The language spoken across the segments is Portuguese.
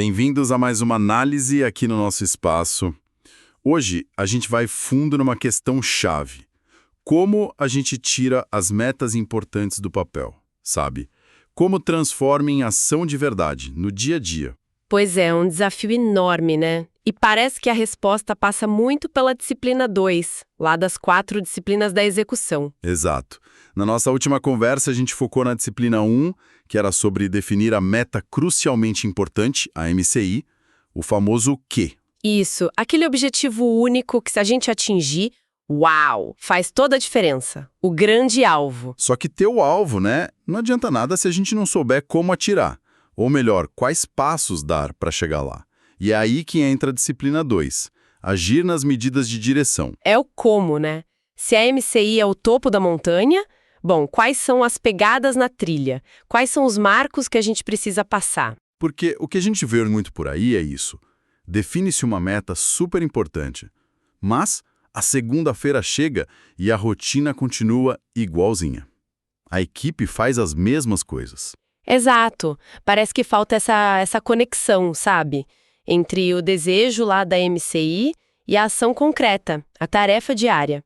Bem-vindos a mais uma análise aqui no nosso espaço. Hoje a gente vai fundo numa questão chave. Como a gente tira as metas importantes do papel, sabe? Como transforma em ação de verdade, no dia a dia. Pois é, um desafio enorme, né? E parece que a resposta passa muito pela disciplina 2, lá das 4 disciplinas da execução. Exato. Na nossa última conversa, a gente focou na disciplina 1, que era sobre definir a meta crucialmente importante, a MCI, o famoso Q. Isso, aquele objetivo único que se a gente atingir, uau, faz toda a diferença. O grande alvo. Só que ter o alvo, né? Não adianta nada se a gente não souber como atirar. Ou melhor, quais passos dar para chegar lá. E é aí que entra a disciplina 2, agir nas medidas de direção. É o como, né? Se a MCI é o topo da montanha, bom, quais são as pegadas na trilha? Quais são os marcos que a gente precisa passar? Porque o que a gente vê muito por aí é isso. Define-se uma meta super importante, mas a segunda-feira chega e a rotina continua igualzinha. A equipe faz as mesmas coisas. Exato. Parece que falta essa conexão, sabe? Entre o desejo lá da MCI e a ação concreta, a tarefa diária.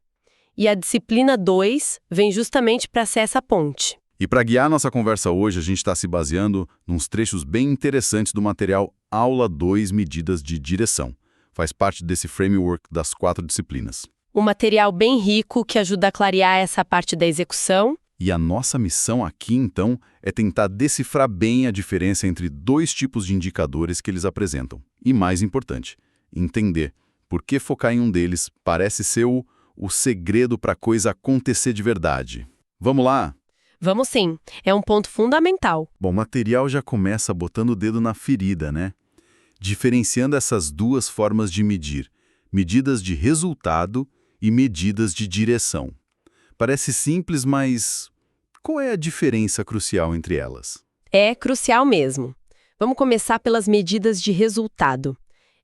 E a disciplina 2 vem justamente para ser essa ponte. E para guiar nossa conversa hoje, a gente está se baseando nos trechos bem interessantes do material Aula 2 Medidas de Direção. Faz parte desse framework das 4 disciplinas. Um material bem rico que ajuda a clarear essa parte da execução. E a nossa missão aqui, então, é tentar decifrar bem a diferença entre 2 tipos de indicadores que eles apresentam. E mais importante, entender por que focar em um deles parece ser o segredo para a coisa acontecer de verdade. Vamos lá? Vamos sim, é um ponto fundamental. Bom, o material já começa botando o dedo na ferida, né? Diferenciando essas 2 formas de medir, medidas de resultado e medidas de direção. Parece simples, mas qual é a diferença crucial entre elas? É crucial mesmo. Vamos começar pelas medidas de resultado.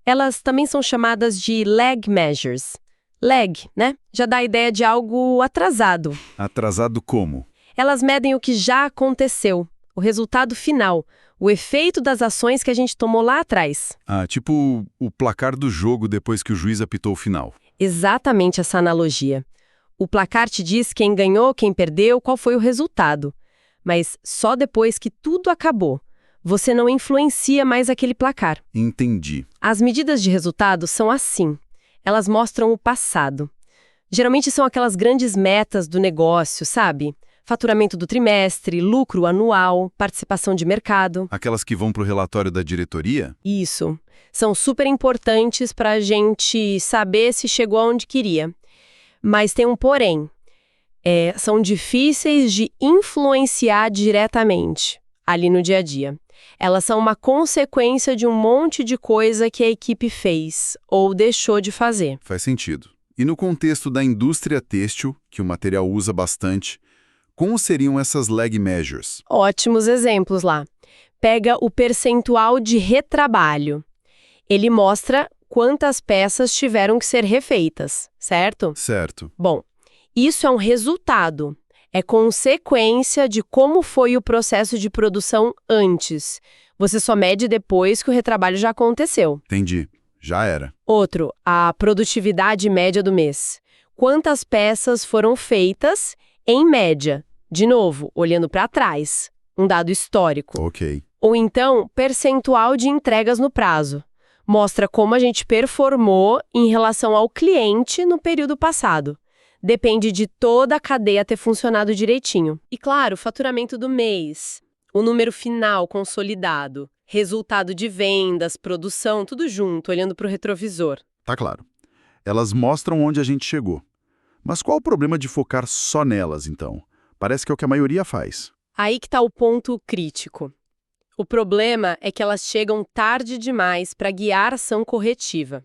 Elas também são chamadas de lag measures. Lag, né? Já dá a ideia de algo atrasado. Atrasado como? Elas medem o que já aconteceu, o resultado final, o efeito das ações que a gente tomou lá atrás. Ah, tipo o placar do jogo depois que o juiz apitou o final. Exatamente essa analogia. O placar te diz quem ganhou, quem perdeu, qual foi o resultado. Mas só depois que tudo acabou, você não influencia mais aquele placar. Entendi. As medidas de resultado são assim. Elas mostram o passado. Geralmente são aquelas grandes metas do negócio, sabe? Faturamento do trimestre, lucro anual, participação de mercado. Aquelas que vão para o relatório da diretoria? Isso. São super importantes para a gente saber se chegou aonde queria. Mas tem um porém. São difíceis de influenciar diretamente ali no dia a dia. Elas são uma consequência de um monte de coisa que a equipe fez ou deixou de fazer. Faz sentido. E no contexto da indústria têxtil, que o material usa bastante, como seriam essas lag measures? Ótimos exemplos lá. Pega o percentual de retrabalho. Ele mostra quantas peças tiveram que ser refeitas, certo? Certo. Bom, isso é um resultado. É consequência de como foi o processo de produção antes. Você só mede depois que o retrabalho já aconteceu. Entendi. Já era. Outro, a produtividade média do mês. Quantas peças foram feitas em média? De novo, olhando para trás. Um dado histórico. Ok. Ou então, percentual de entregas no prazo. Mostra como a gente performou em relação ao cliente no período passado. Depende de toda a cadeia ter funcionado direitinho. E claro, faturamento do mês, o número final consolidado, resultado de vendas, produção, tudo junto, olhando para o retrovisor. Tá claro. Elas mostram onde a gente chegou. Mas qual o problema de focar só nelas, então? Parece que é o que a maioria faz. Aí que está o ponto crítico. O problema é que elas chegam tarde demais para guiar a ação corretiva.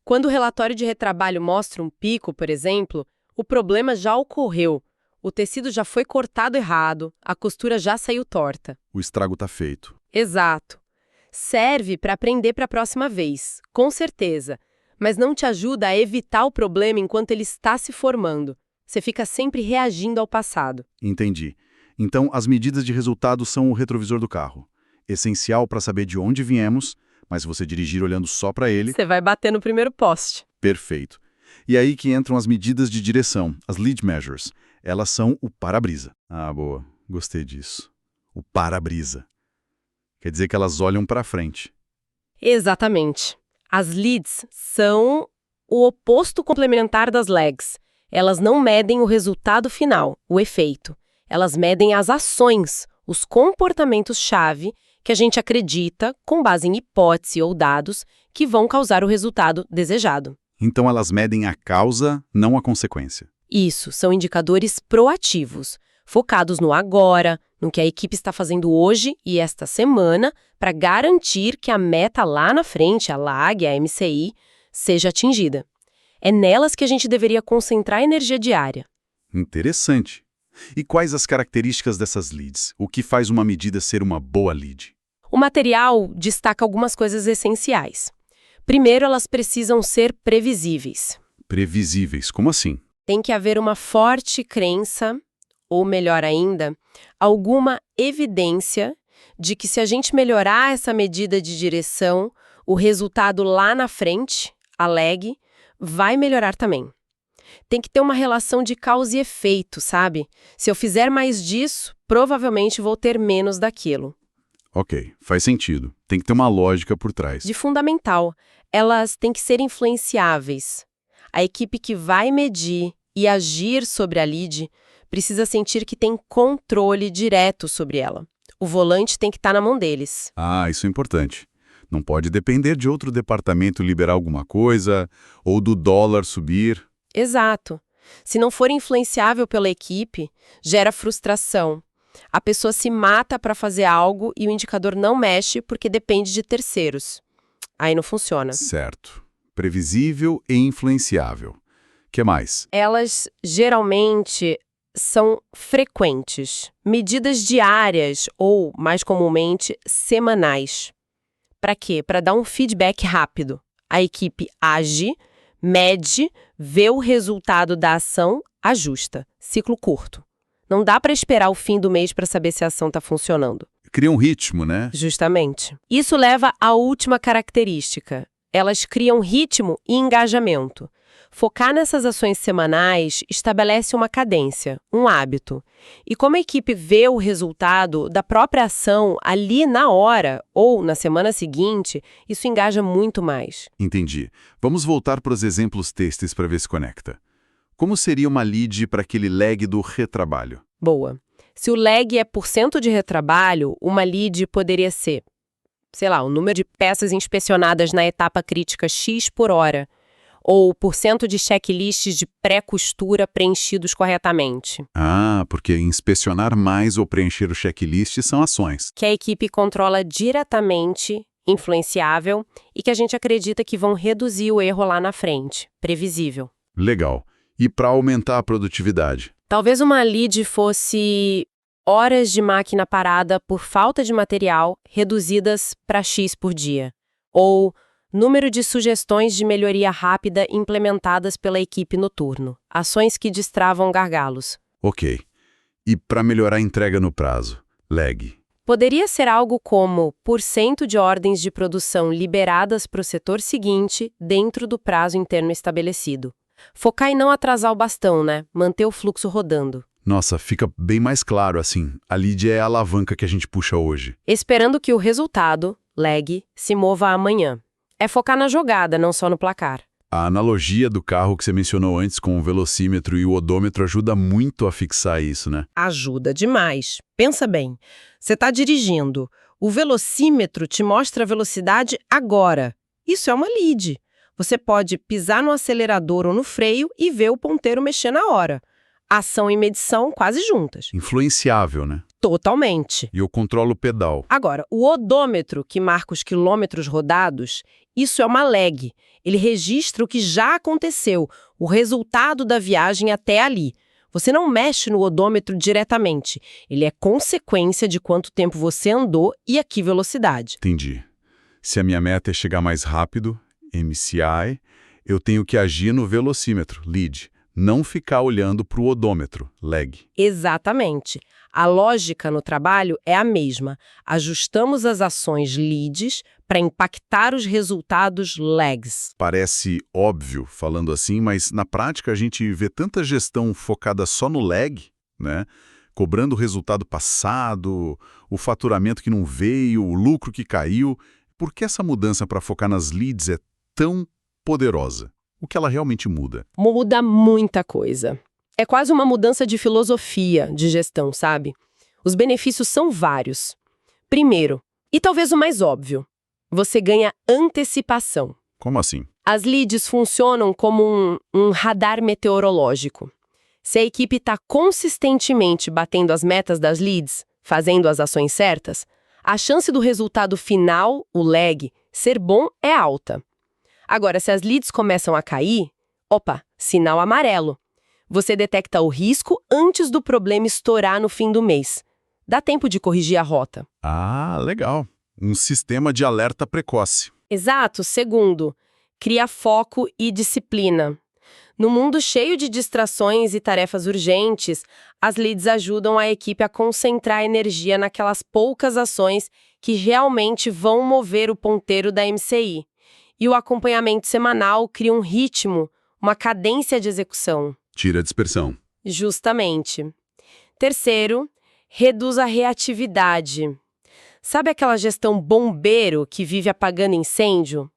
Quando o relatório de retrabalho mostra um pico, por exemplo, o problema já ocorreu. O tecido já foi cortado errado, a costura já saiu torta. O estrago tá feito. Exato. Serve para aprender para a próxima vez, com certeza, mas não te ajuda a evitar o problema enquanto ele está se formando. Você fica sempre reagindo ao passado. Entendi. Então, as medidas de resultado são o retrovisor do carro. essencial para saber de onde viemos, mas se você dirigir olhando só para ele, Você vai bater no primeiro poste. perfeito. E aí que entram as medidas de direção, as lead measures. Elas são o para-brisa. Ah, boa. Gostei disso. O para-brisa. Quer dizer que elas olham para frente. Exatamente. As leads são o oposto complementar das lags. Elas não medem o resultado final, o efeito. Elas medem as ações, os comportamentos-chave que a gente acredita, com base em hipótese ou dados, que vão causar o resultado desejado. Então elas medem a causa, não a consequência. Isso, são indicadores proativos, focados no agora, no que a equipe está fazendo hoje e esta semana, para garantir que a meta lá na frente, a lag, a MCI, seja atingida. É nelas que a gente deveria concentrar a energia diária. Interessante. E quais as características dessas leads? O que faz uma medida ser uma boa lead? O material destaca algumas coisas essenciais. Primeiro, elas precisam ser previsíveis. Previsíveis, como assim? Tem que haver uma forte crença, ou melhor ainda, alguma evidência de que se a gente melhorar essa medida de direção, o resultado lá na frente, a lag, vai melhorar também. Tem que ter uma relação de causa e efeito, sabe? Se eu fizer mais disso, provavelmente vou ter menos daquilo. Ok, faz sentido. Tem que ter uma lógica por trás. De fundamental, elas têm que ser influenciáveis. A equipe que vai medir e agir sobre a lead precisa sentir que tem controle direto sobre ela. O volante tem que estar na mão deles. Ah, isso é importante. Não pode depender de outro departamento liberar alguma coisa, ou do dólar subir. Exato. Se não for influenciável pela equipe, gera frustração. A pessoa se mata para fazer algo e o indicador não mexe porque depende de terceiros. Aí não funciona. Certo. Previsível e influenciável. Que mais? Elas geralmente são frequentes, medidas diárias ou, mais comumente, semanais. Para quê? Para dar um feedback rápido. A equipe age, mede, vê o resultado da ação, ajusta. Ciclo curto. Não dá para esperar o fim do mês para saber se a ação está funcionando. Cria um ritmo, né? Justamente. Isso leva à última característica. Elas criam ritmo e engajamento. Focar nessas ações semanais estabelece uma cadência, um hábito. E como a equipe vê o resultado da própria ação ali na hora ou na semana seguinte, isso engaja muito mais. Entendi. Vamos voltar para os exemplos têxteis para ver se conecta. Como seria uma lead para aquele lag do retrabalho? Boa. Se o lag é % de retrabalho, uma lead poderia ser, sei lá, o número de peças inspecionadas na etapa crítica X por hora, ou % de checklists de pré-costura preenchidos corretamente. Ah, porque inspecionar mais ou preencher o checklist são ações. Que a equipe controla diretamente, influenciável, e que a gente acredita que vão reduzir o erro lá na frente, previsível. Legal. E para aumentar a produtividade? Talvez uma lead fosse horas de máquina parada por falta de material reduzidas para X por dia. Ou número de sugestões de melhoria rápida implementadas pela equipe no turno. Ações que destravam gargalos. Ok. E para melhorar a entrega no prazo? Lag. Poderia ser algo como % de ordens de produção liberadas para o setor seguinte dentro do prazo interno estabelecido. Focar em não atrasar o bastão, né? Manter o fluxo rodando. Nossa, fica bem mais claro assim. A lead é a alavanca que a gente puxa hoje. Esperando que o resultado, lag, se mova amanhã. É focar na jogada, não só no placar. A analogia do carro que você mencionou antes com o velocímetro e o odômetro ajuda muito a fixar isso, né? Ajuda demais. Pensa bem, você está dirigindo. O velocímetro te mostra a velocidade agora. Isso é uma lead. Você pode pisar no acelerador ou no freio e ver o ponteiro mexer na hora. Ação e medição quase juntas. Influenciável, né? Totalmente. E eu controlo o pedal. Agora, o odômetro, que marca os quilômetros rodados, isso é uma lag. Ele registra o que já aconteceu, o resultado da viagem até ali. Você não mexe no odômetro diretamente. Ele é consequência de quanto tempo você andou e a que velocidade. Entendi. Se a minha meta é chegar mais rápido, MCI, eu tenho que agir no velocímetro, lead, Não ficar olhando para o odômetro, lag. Exatamente. A lógica no trabalho é a mesma. Ajustamos as ações leads para impactar os resultados lags. Parece óbvio falando assim, mas na prática a gente vê tanta gestão focada só no lag, né? Cobrando o resultado passado, o faturamento que não veio, o lucro que caiu. Por que essa mudança para focar nas leads é tão poderosa? O que ela realmente muda? Muda muita coisa. É quase uma mudança de filosofia de gestão, sabe? Os benefícios são vários. Primeiro, e talvez o mais óbvio, você ganha antecipação. Como assim? As leads funcionam como um radar meteorológico. Se a equipe está consistentemente batendo as metas das leads, fazendo as ações certas, a chance do resultado final, o lag, ser bom é alta. Agora, se as leads começam a cair, sinal amarelo. Você detecta o risco antes do problema estourar no fim do mês. Dá tempo de corrigir a rota. Ah, legal. Um sistema de alerta precoce. Exato. Segundo, cria foco e disciplina. No mundo cheio de distrações e tarefas urgentes, as leads ajudam a equipe a concentrar a energia naquelas poucas ações que realmente vão mover o ponteiro da MCI. E o acompanhamento semanal cria um ritmo, uma cadência de execução. Tira a dispersão. Justamente. Terceiro, reduz a reatividade. Sabe aquela gestão bombeiro que vive apagando incêndio?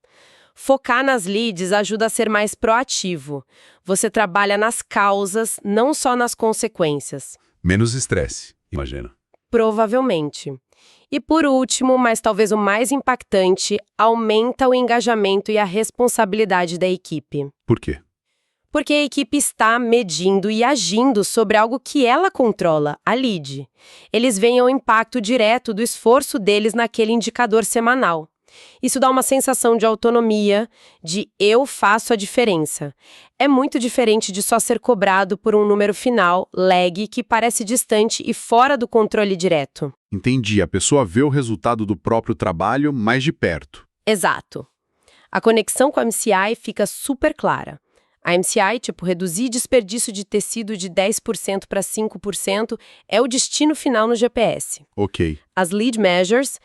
Focar nas leads ajuda a ser mais proativo. Você trabalha nas causas, não só nas consequências. Menos estresse, imagina. Provavelmente. E por último, mas talvez o mais impactante, aumenta o engajamento e a responsabilidade da equipe. Por quê? Porque a equipe está medindo e agindo sobre algo que ela controla, a lead. Eles veem o impacto direto do esforço deles naquele indicador semanal. Isso dá uma sensação de autonomia, de eu faço a diferença. É muito diferente de só ser cobrado por um número final, lag, que parece distante e fora do controle direto. Entendi. A pessoa vê o resultado do próprio trabalho mais de perto. Exato. A conexão com a MCI fica super clara. A MCI, reduzir desperdício de tecido de 10% para 5%, é o destino final no GPS. Ok. As lead measures,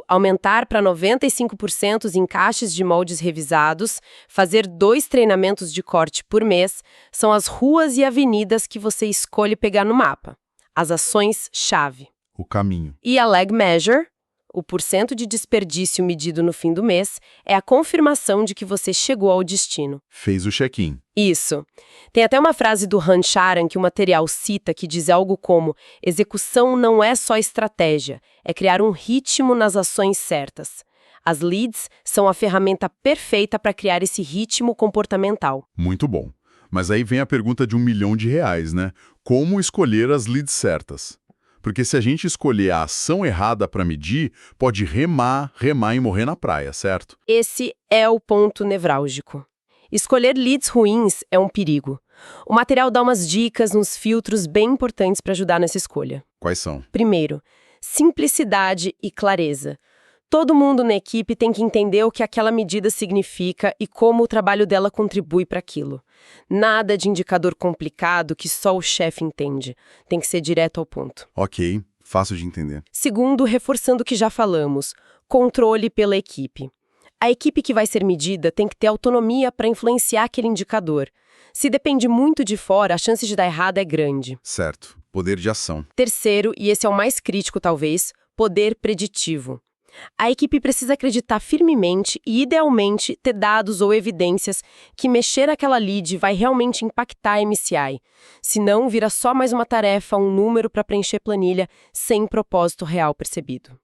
aumentar para 95% os encaixes de moldes revisados, fazer 2 treinamentos de corte por mês, são as ruas e avenidas que você escolhe pegar no mapa. As ações-chave. O caminho. E a lag measure, o porcento de desperdício medido no fim do mês, é a confirmação de que você chegou ao destino. Fez o check-in. Isso. Tem até uma frase do Han Charan que o material cita que diz algo como: execução não é só estratégia, é criar um ritmo nas ações certas. As leads são a ferramenta perfeita para criar esse ritmo comportamental. Muito bom. Mas aí vem a pergunta de R$1 milhão, né? Como escolher as leads certas? Porque se a gente escolher a ação errada para medir, pode remar e morrer na praia, certo? Esse é o ponto nevrálgico. Escolher leads ruins é um perigo. O material dá umas dicas, uns filtros bem importantes para ajudar nessa escolha. Quais são? Primeiro, simplicidade e clareza. Todo mundo na equipe tem que entender o que aquela medida significa e como o trabalho dela contribui para aquilo. Nada de indicador complicado que só o chefe entende. Tem que ser direto ao ponto. Ok, fácil de entender. Segundo, reforçando o que já falamos, controle pela equipe. A equipe que vai ser medida tem que ter autonomia para influenciar aquele indicador. Se depende muito de fora, a chance de dar errado é grande. Certo, poder de ação. Terceiro, e esse é o mais crítico talvez, poder preditivo. A equipe precisa acreditar firmemente e, idealmente, ter dados ou evidências que mexer aquela lead vai realmente impactar a MCI. Senão, vira só mais uma tarefa, um número para preencher planilha, sem propósito real percebido.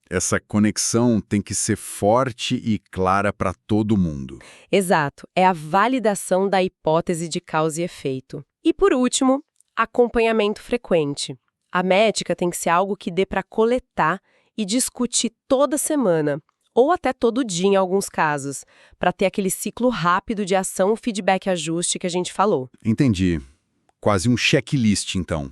Essa conexão tem que ser forte e clara para todo mundo. Exato, é a validação da hipótese de causa e efeito. E, por último, acompanhamento frequente. A métrica tem que ser algo que dê para coletar e discutir toda semana, ou até todo dia em alguns casos, para ter aquele ciclo rápido de ação, feedback e ajuste que a gente falou. Entendi. Quase um checklist, então.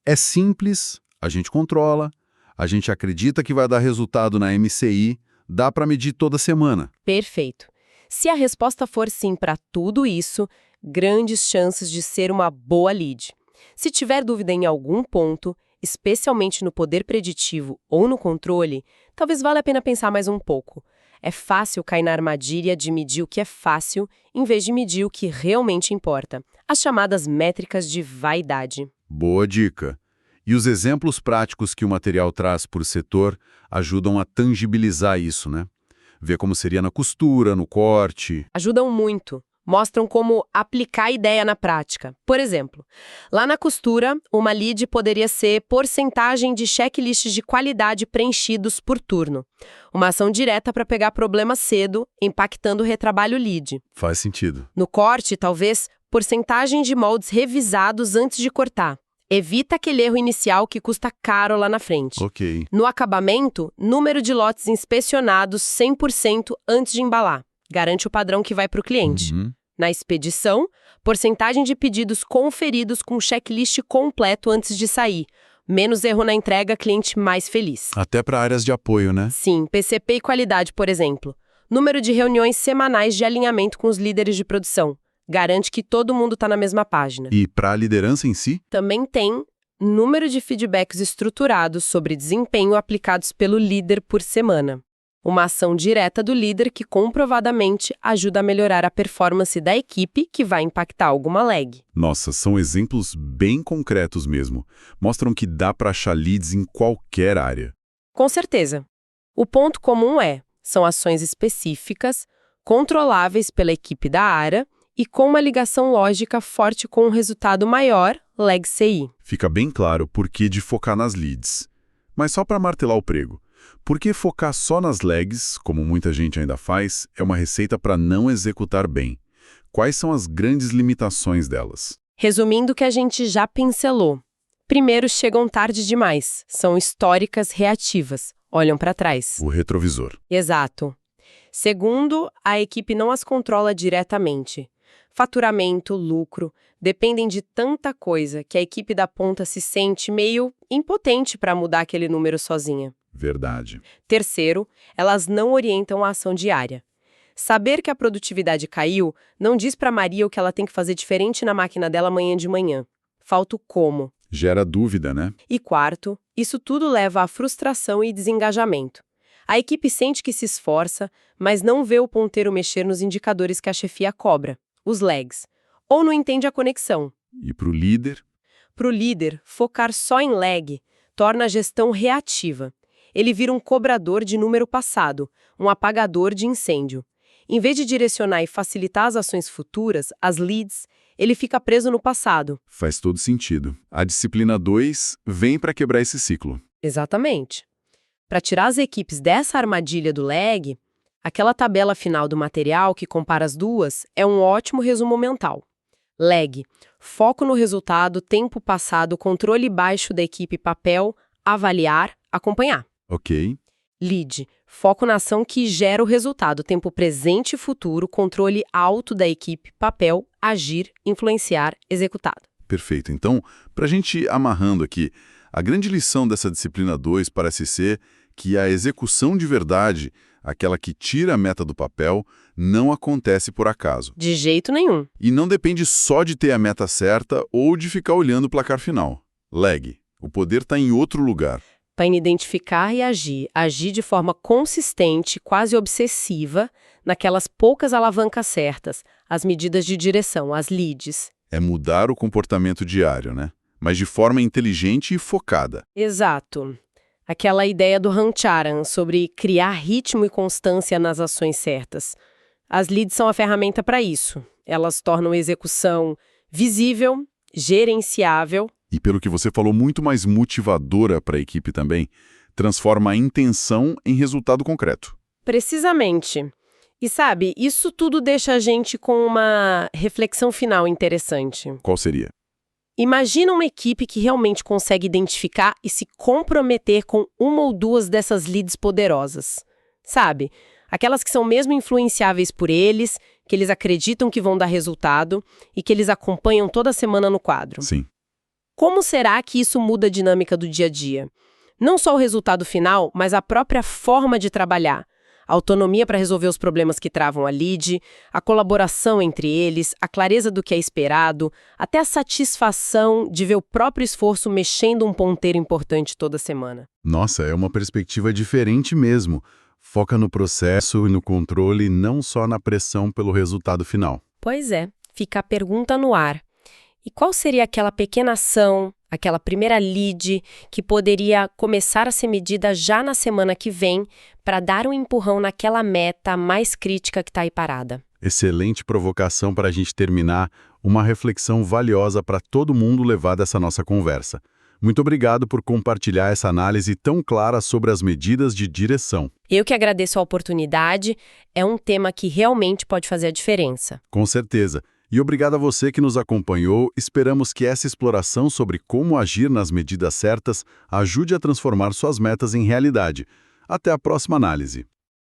É simples, a gente controla, a gente acredita que vai dar resultado na MCI, dá para medir toda semana. Perfeito. Se a resposta for sim para tudo isso, grandes chances de ser uma boa lead. Se tiver dúvida em algum ponto, especialmente no poder preditivo ou no controle, talvez valha a pena pensar mais um pouco. É fácil cair na armadilha de medir o que é fácil, em vez de medir o que realmente importa. As chamadas métricas de vaidade. Boa dica. E os exemplos práticos que o material traz por setor ajudam a tangibilizar isso, né? Ver como seria na costura, no corte. Ajudam muito. Mostram como aplicar a ideia na prática. Por exemplo, lá na costura, uma lead poderia ser porcentagem de checklists de qualidade preenchidos por turno. Uma ação direta para pegar problema cedo, impactando o retrabalho lead. Faz sentido. No corte, talvez, porcentagem de moldes revisados antes de cortar. Evita aquele erro inicial que custa caro lá na frente. Ok. No acabamento, número de lotes inspecionados 100% antes de embalar. Garante o padrão que vai para o cliente. Na expedição, porcentagem de pedidos conferidos com checklist completo antes de sair. Menos erro na entrega, cliente mais feliz. Até para áreas de apoio, né? Sim, PCP e qualidade, por exemplo. Número de reuniões semanais de alinhamento com os líderes de produção. Garante que todo mundo está na mesma página. E para a liderança em si? Também tem número de feedbacks estruturados sobre desempenho aplicados pelo líder por semana. Uma ação direta do líder que comprovadamente ajuda a melhorar a performance da equipe que vai impactar alguma lag. Nossa, são exemplos bem concretos mesmo. Mostram que dá para achar leads em qualquer área. Com certeza. O ponto comum são ações específicas, controláveis pela equipe da área e com uma ligação lógica forte com um resultado maior, lag CI. Fica bem claro por que de focar nas leads. Mas só para martelar o prego. Porque focar só nas lags, como muita gente ainda faz, é uma receita para não executar bem. Quais são as grandes limitações delas? Resumindo o que a gente já pincelou. Primeiro, chegam tarde demais. São históricas reativas. Olham para trás. O retrovisor. Exato. Segundo, a equipe não as controla diretamente. Faturamento, lucro, dependem de tanta coisa que a equipe da ponta se sente meio impotente para mudar aquele número sozinha. Verdade. Terceiro, elas não orientam a ação diária. Saber que a produtividade caiu não diz para Maria o que ela tem que fazer diferente na máquina dela amanhã de manhã. Falta o como. Gera dúvida, né? E quarto, isso tudo leva à frustração e desengajamento. A equipe sente que se esforça, mas não vê o ponteiro mexer nos indicadores que a chefia cobra, os lags, ou não entende a conexão. E para o líder? Para o líder, focar só em lag torna a gestão reativa. Ele vira um cobrador de número passado, um apagador de incêndio. Em vez de direcionar e facilitar as ações futuras, as leads, ele fica preso no passado. Faz todo sentido. A disciplina 2 vem para quebrar esse ciclo. Exatamente. Para tirar as equipes dessa armadilha do lag, aquela tabela final do material que compara as duas é um ótimo resumo mental. Lag, foco no resultado, tempo passado, controle baixo da equipe, papel, avaliar, acompanhar. Ok. Lead, foco na ação que gera o resultado, tempo presente e futuro, controle alto da equipe, papel, agir, influenciar, executado. Perfeito. Então, para a gente ir amarrando aqui, a grande lição dessa disciplina 2 parece ser que a execução de verdade, aquela que tira a meta do papel, não acontece por acaso. De jeito nenhum. E não depende só de ter a meta certa ou de ficar olhando o placar final. Lag. O poder está em outro lugar. Para identificar e agir de forma consistente, quase obsessiva, naquelas poucas alavancas certas, as medidas de direção, as leads. É mudar o comportamento diário, né? Mas de forma inteligente e focada. Exato. Aquela ideia do Rancharan sobre criar ritmo e constância nas ações certas. As leads são a ferramenta para isso. Elas tornam a execução visível, gerenciável. E pelo que você falou, muito mais motivadora para a equipe também, transforma a intenção em resultado concreto. Precisamente. E sabe, isso tudo deixa a gente com uma reflexão final interessante. Qual seria? Imagina uma equipe que realmente consegue identificar e se comprometer com uma ou duas dessas leads poderosas. Sabe? Aquelas que são mesmo influenciáveis por eles, que eles acreditam que vão dar resultado e que eles acompanham toda semana no quadro. Sim. Como será que isso muda a dinâmica do dia a dia? Não só o resultado final, mas a própria forma de trabalhar. A autonomia para resolver os problemas que travam a lead, a colaboração entre eles, a clareza do que é esperado, até a satisfação de ver o próprio esforço mexendo um ponteiro importante toda semana. Nossa, é uma perspectiva diferente mesmo. Foca no processo e no controle, não só na pressão pelo resultado final. Pois é, fica a pergunta no ar. E qual seria aquela pequena ação, aquela primeira lead que poderia começar a ser medida já na semana que vem para dar um empurrão naquela meta mais crítica que está aí parada? Excelente provocação para a gente terminar, uma reflexão valiosa para todo mundo levar dessa nossa conversa. Muito obrigado por compartilhar essa análise tão clara sobre as medidas de direção. Eu que agradeço a oportunidade, é um tema que realmente pode fazer a diferença. Com certeza. E obrigado a você que nos acompanhou. Esperamos que essa exploração sobre como agir nas medidas certas ajude a transformar suas metas em realidade. Até a próxima análise.